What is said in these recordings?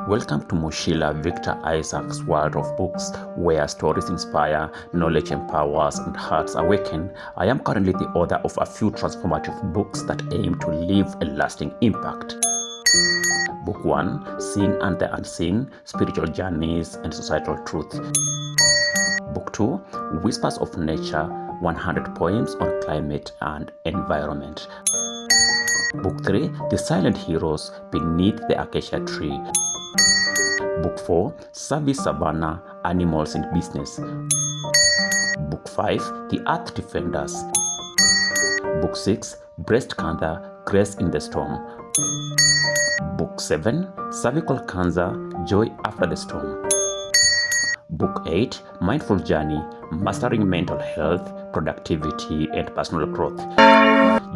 Welcome to Mushila Victor Isaacs' World of Books, where stories inspire, knowledge empowers, and hearts awaken. I am currently the author of a few transformative books that aim to leave a lasting impact. Book 1, Seen and the Unseen, Spiritual Journeys and Societal Truth. Book 2, Whispers of Nature, 100 Poems on Climate and Environment. Book 3, The Silent Heroes Beneath the Acacia Tree. Book 4, Service Savannah, Animals in Business. Book 5, The Earth Defenders. Book 6, Breast Cancer, Grace in the Storm. Book 7, Cervical Cancer, Joy After the Storm. Book 8, Mindful Journey, Mastering Mental Health, Productivity, and Personal Growth.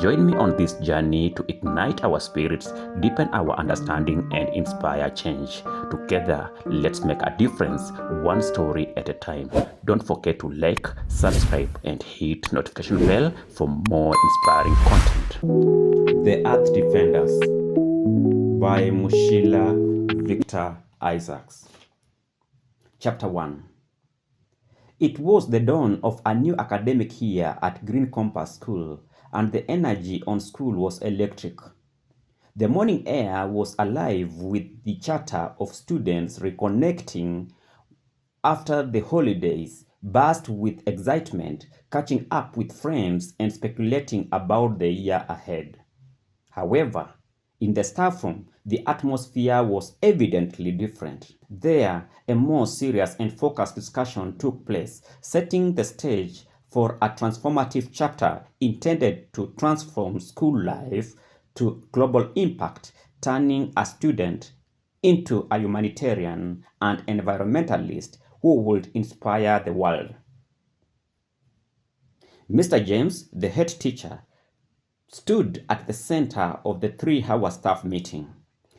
Join me on this journey to ignite our spirits, deepen our understanding, and inspire change. Together, let's make a difference, one story at a time. Don't forget to like, subscribe, and hit notification bell for more inspiring content. The Earth Defenders by Mushila Victor Isaacs. Chapter 1. It was the dawn of a new academic year at Green Compass School, and the energy on school was electric. The morning air was alive with the chatter of students reconnecting after the holidays, buzzed with excitement, catching up with friends, and speculating about the year ahead. However, in the staff room, the atmosphere was evidently different. There, a more serious and focused discussion took place, setting the stage for a transformative chapter intended to transform school life to global impact, turning a student into a humanitarian and environmentalist who would inspire the world. Mr. James, the head teacher, stood at the center of the 3-hour staff meeting.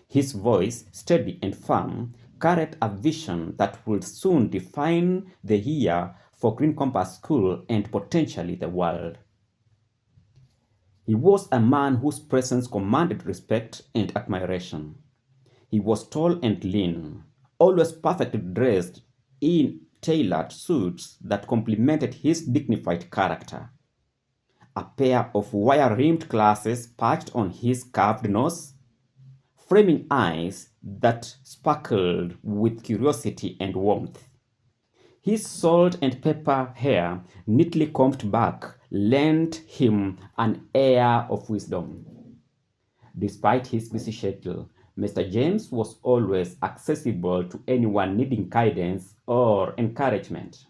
His voice, steady and firm, carried a vision that would soon define the year for Green Compass School and potentially the world. He was a man whose presence commanded respect and admiration. He was tall and lean, always perfectly dressed in tailored suits that complemented his dignified character. A pair of wire-rimmed glasses perched on his curved nose, framing eyes that sparkled with curiosity and warmth. His salt and pepper hair, neatly combed back, lent him an air of wisdom. Despite his busy schedule, Mr. James was always accessible to anyone needing guidance or encouragement.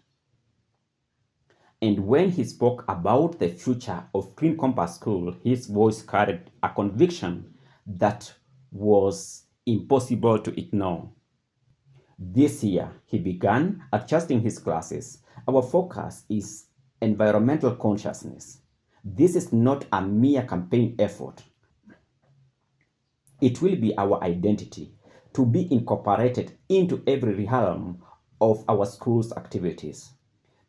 And when he spoke about the future of Green Compass School, his voice carried a conviction that was impossible to ignore. This year, he began adjusting his classes. Our focus is environmental consciousness. This is not a mere campaign effort. It will be our identity, to be incorporated into every realm of our school's activities.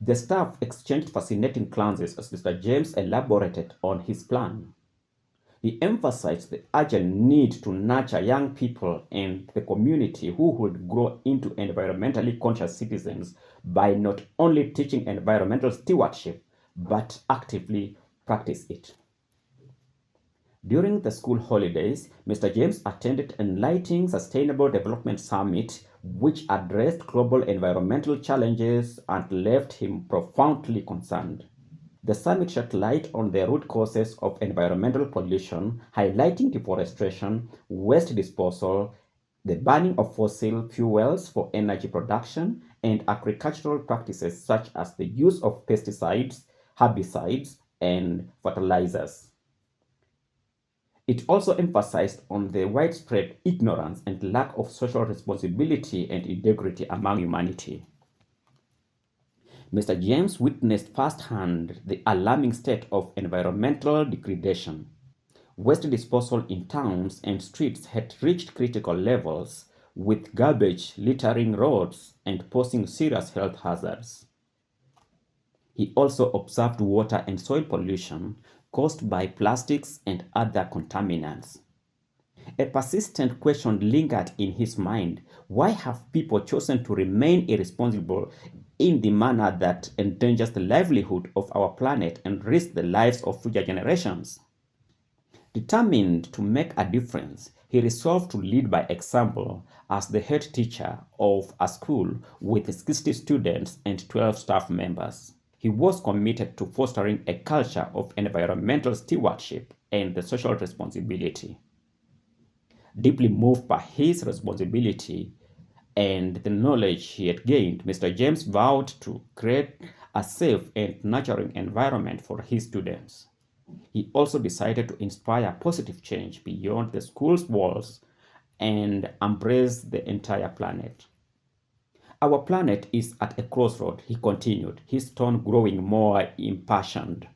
The staff exchanged fascinating glances as Mr. James elaborated on his plan. He emphasized the urgent need to nurture young people and the community who would grow into environmentally conscious citizens by not only teaching environmental stewardship, but actively practice it. During the school holidays, Mr. James attended Enlightening Sustainable Development Summit, which addressed global environmental challenges and left him profoundly concerned. The summit shed light on the root causes of environmental pollution, highlighting deforestation, waste disposal, the burning of fossil fuels for energy production, and agricultural practices such as the use of pesticides, herbicides, and fertilizers. It also emphasized on the widespread ignorance and lack of social responsibility and integrity among humanity. Mr. James witnessed firsthand the alarming state of environmental degradation. Waste disposal in towns and streets had reached critical levels, with garbage littering roads and posing serious health hazards. He also observed water and soil pollution caused by plastics and other contaminants. A persistent question lingered in his mind. Why have people chosen to remain irresponsible in the manner that endangers the livelihood of our planet and risks the lives of future generations? Determined to make a difference, he resolved to lead by example as the head teacher of a school with 60 students and 12 staff members. He was committed to fostering a culture of environmental stewardship and the social responsibility. Deeply moved by his responsibility and the knowledge he had gained, Mr. James vowed to create a safe and nurturing environment for his students. He also decided to inspire positive change beyond the school's walls and embrace the entire planet. Our planet is at a crossroad, he continued, his tone growing more impassioned.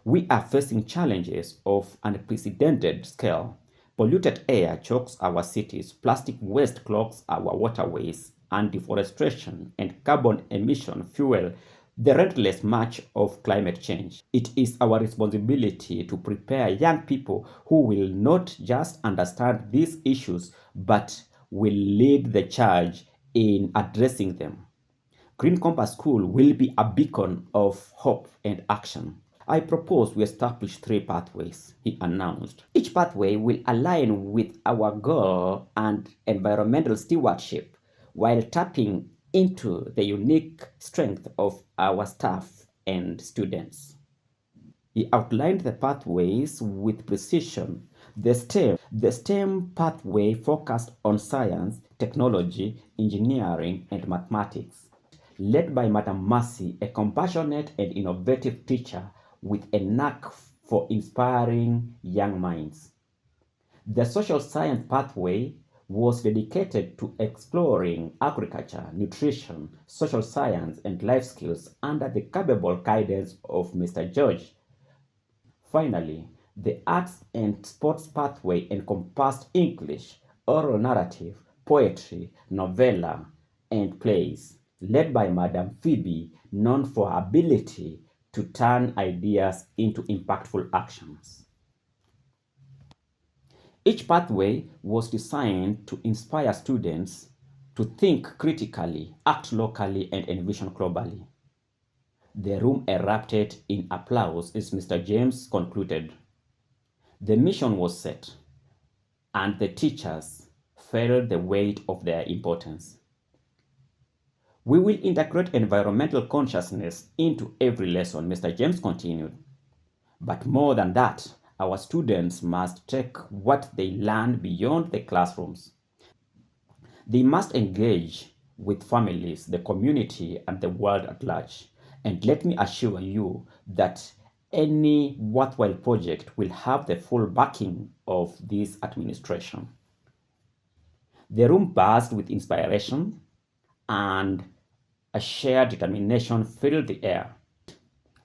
We are facing challenges of unprecedented scale. Polluted air chokes our cities, plastic waste clogs our waterways, and deforestation and carbon emission fuel the relentless march of climate change. It is our responsibility to prepare young people who will not just understand these issues but will lead the charge in addressing them. Green Compass School will be a beacon of hope and action. I propose we establish 3 pathways, he announced. Each pathway will align with our goal and environmental stewardship while tapping into the unique strength of our staff and students. He outlined the pathways with precision. The STEM pathway focused on science, technology, engineering, and mathematics. Led by Madam Mercy, a compassionate and innovative teacher with a knack for inspiring young minds. The social science pathway was dedicated to exploring agriculture, nutrition, social science, and life skills under the capable guidance of Mr. George. Finally, the arts and sports pathway encompassed English, oral narrative, poetry, novella, and plays, led by Madam Phoebe, known for her ability to turn ideas into impactful actions. Each pathway was designed to inspire students to think critically, act locally, and envision globally. The room erupted in applause as Mr. James concluded. The mission was set, and the teachers felt the weight of their importance. We will integrate environmental consciousness into every lesson, Mr. James continued. But more than that, our students must take what they learn beyond the classrooms. They must engage with families, the community, and the world at large. And let me assure you that any worthwhile project will have the full backing of this administration. The room buzzed with inspiration, and a shared determination filled the air.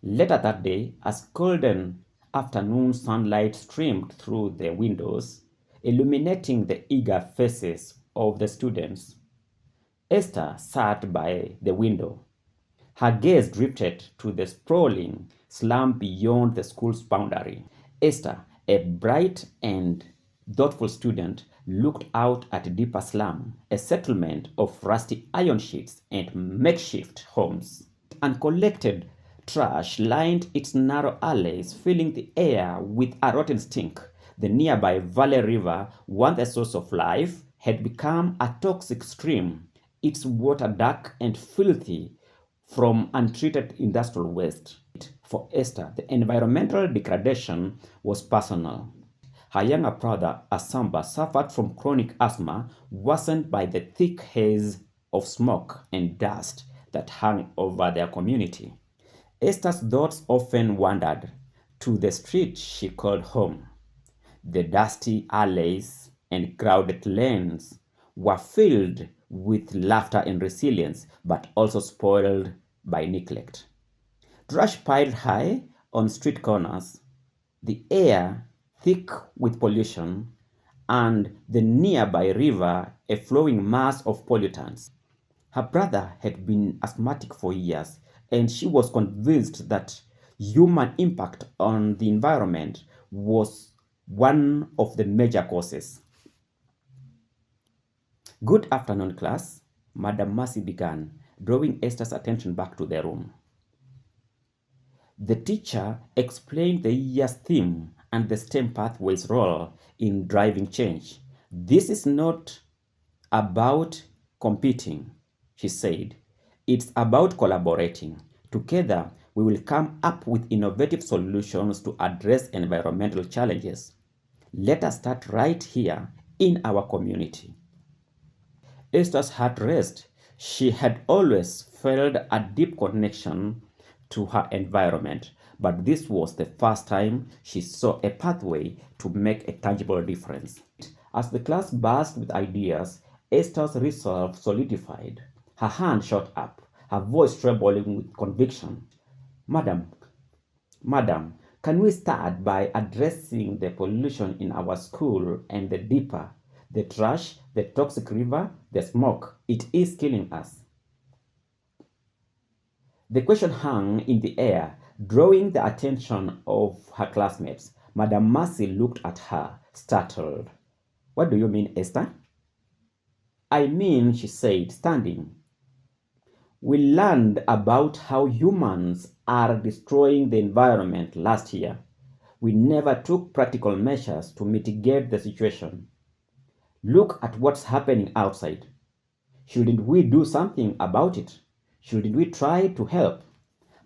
Later that day, as golden afternoon sunlight streamed through the windows, illuminating the eager faces of the students, Esther sat by the window. Her gaze drifted to the sprawling slum beyond the school's boundary. Esther, a bright and thoughtful student, looked out at Deeper Slum, a settlement of rusty iron sheets and makeshift homes. Uncollected trash lined its narrow alleys, filling the air with a rotten stink. The nearby Valley River, once a source of life, had become a toxic stream, its water dark and filthy from untreated industrial waste. For Esther, the environmental degradation was personal. Her younger brother, Asamba, suffered from chronic asthma, worsened by the thick haze of smoke and dust that hung over their community. Esther's thoughts often wandered to the street she called home. The dusty alleys and crowded lanes were filled with laughter and resilience, but also spoiled by neglect. Trash piled high on street corners, the air thick with pollution, and the nearby river a flowing mass of pollutants. Her brother had been asthmatic for years, and she was convinced that human impact on the environment was one of the major causes. "Good afternoon, class," Madam Mercy began, drawing Esther's attention back to the room. The teacher explained the year's theme and the STEM pathway's role in driving change. "This is not about competing," she said. "It's about collaborating. Together, we will come up with innovative solutions to address environmental challenges. Let us start right here in our community." Esther's heart raced. She had always felt a deep connection to her environment, but this was the first time she saw a pathway to make a tangible difference. As the class buzzed with ideas, Esther's resolve solidified. Her hand shot up, her voice trembling with conviction. Madam, can we start by addressing the pollution in our school and the deeper, the trash, the toxic river, the smoke? It is killing us." The question hung in the air, drawing the attention of her classmates. Madam Mercy looked at her, startled. "What do you mean, Esther?" "I mean," she said, standing, "we learned about how humans are destroying the environment last year. We never took practical measures to mitigate the situation. Look at what's happening outside. Shouldn't we do something about it? Shouldn't we try to help?"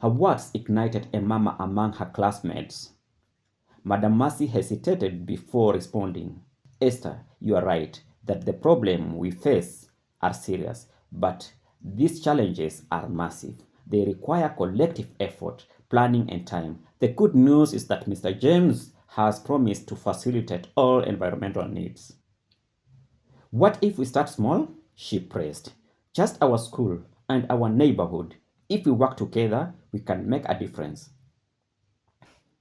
Her words ignited a murmur among her classmates. Madam Mercy hesitated before responding. "Esther, you are right that the problem we face are serious, but these challenges are massive. They require collective effort, planning, and time. The good news is that Mr. James has promised to facilitate all environmental needs." "What if we start small?" she pressed. "Just our school and our neighborhood. If we work together, we can make a difference."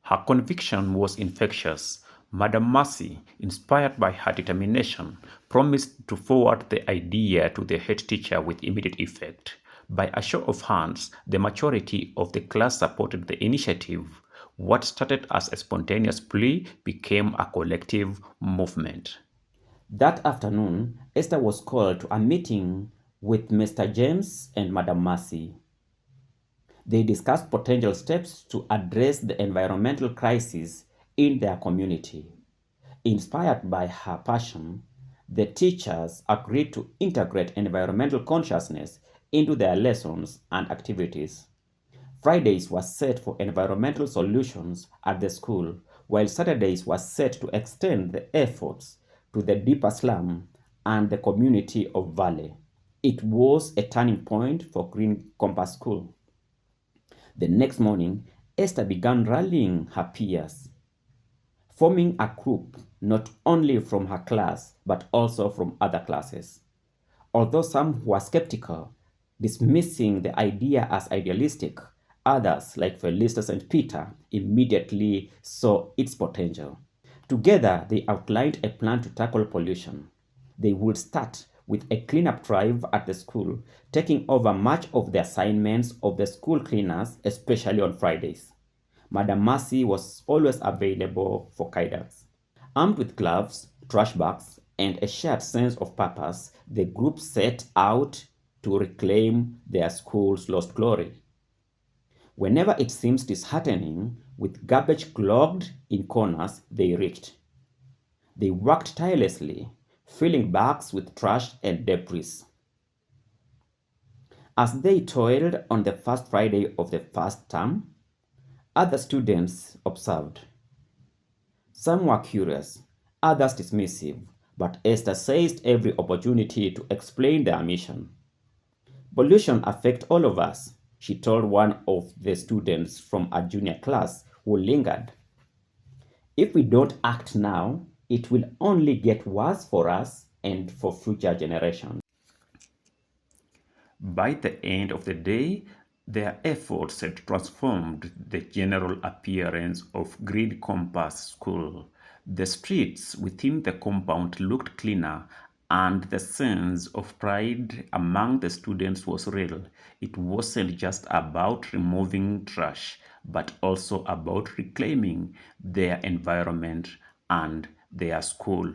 Her conviction was infectious. Madam Mercy, inspired by her determination, promised to forward the idea to the head teacher with immediate effect. By a show of hands, the majority of the class supported the initiative. What started as a spontaneous plea became a collective movement. That afternoon, Esther was called to a meeting with Mr. James and Madam Mercy. They discussed potential steps to address the environmental crisis in their community. Inspired by her passion, the teachers agreed to integrate environmental consciousness into their lessons and activities. Fridays were set for environmental solutions at the school, while Saturdays were set to extend the efforts to the deeper slum and the community of Valley. It was a turning point for Green Compass School. The next morning, Esther began rallying her peers, forming a group not only from her class but also from other classes. Although some were skeptical, dismissing the idea as idealistic, others, like Felicitas and Peter, immediately saw its potential. Together, they outlined a plan to tackle pollution. They would start with a cleanup drive at the school, taking over much of the assignments of the school cleaners, especially on Fridays. Madam Mercy was always available for guidance. Armed with gloves, trash bags, and a shared sense of purpose, the group set out to reclaim their school's lost glory. Whenever it seems disheartening, with garbage clogged in corners, they reached. They worked tirelessly, filling bags with trash and debris. As they toiled on the first Friday of the first term, other students observed. Some were curious, others dismissive, but Esther seized every opportunity to explain their mission. "Pollution affects all of us," she told one of the students from a junior class who lingered. "If we don't act now, it will only get worse for us and for future generations." By the end of the day, their efforts had transformed the general appearance of Green Compass School. The streets within the compound looked cleaner, and the sense of pride among the students was real. It wasn't just about removing trash, but also about reclaiming their environment and their school.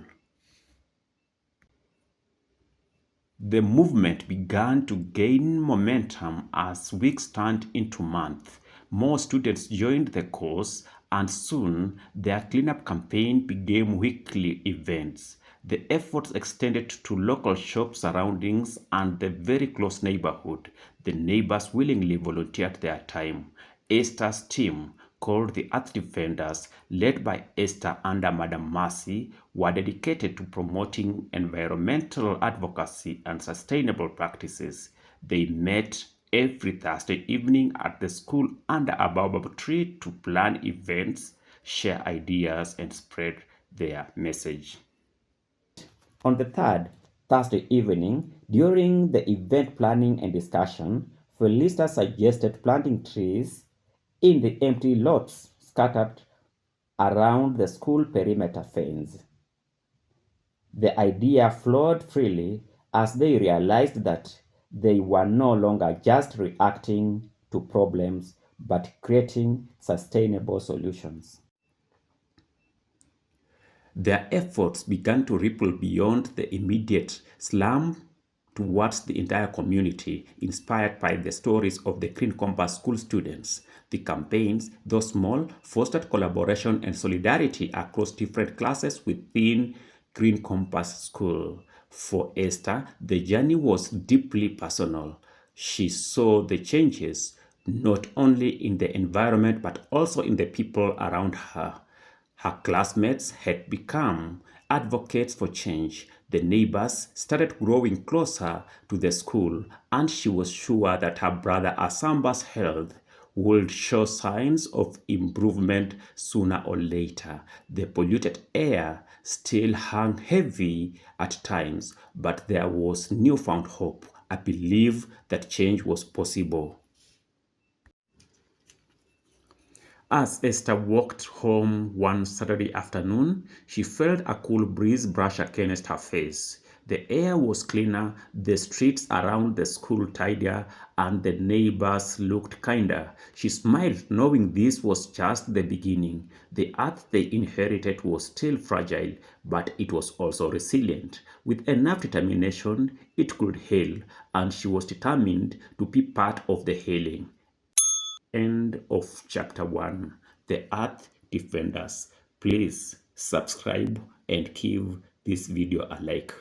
The movement began to gain momentum as weeks turned into months. More students joined the cause, and soon their cleanup campaign became weekly events. The efforts extended to local shop surroundings and the very close neighborhood. The neighbors willingly volunteered their time. Esther's team, called the Earth Defenders, led by Esther under Madam Mercy, were dedicated to promoting environmental advocacy and sustainable practices. They met every Thursday evening at the school under a baobab tree to plan events, share ideas, and spread their message. On the third Thursday evening, during the event planning and discussion, Felista suggested planting trees in the empty lots scattered around the school perimeter fence. The idea flowed freely as they realized that they were no longer just reacting to problems but creating sustainable solutions. Their efforts began to ripple beyond the immediate slum towards the entire community, inspired by the stories of the Green Compass school students. The campaigns, though small, fostered collaboration and solidarity across different classes within Green Compass School. For Esther, the journey was deeply personal. She saw the changes not only in the environment but also in the people around her. Her classmates had become advocates for change. The neighbors started growing closer to the school, and she was sure that her brother Asamba's health would show signs of improvement sooner or later. The polluted air still hung heavy at times, but there was newfound hope, a belief that change was possible. As Esther walked home one Saturday afternoon, she felt a cool breeze brush against her face. The air was cleaner, the streets around the school tidier, and the neighbors looked kinder. She smiled, knowing this was just the beginning. The earth they inherited was still fragile, but it was also resilient. With enough determination, it could heal, and she was determined to be part of the healing. End of chapter 1. The Earth Defenders. Please subscribe and give this video a like.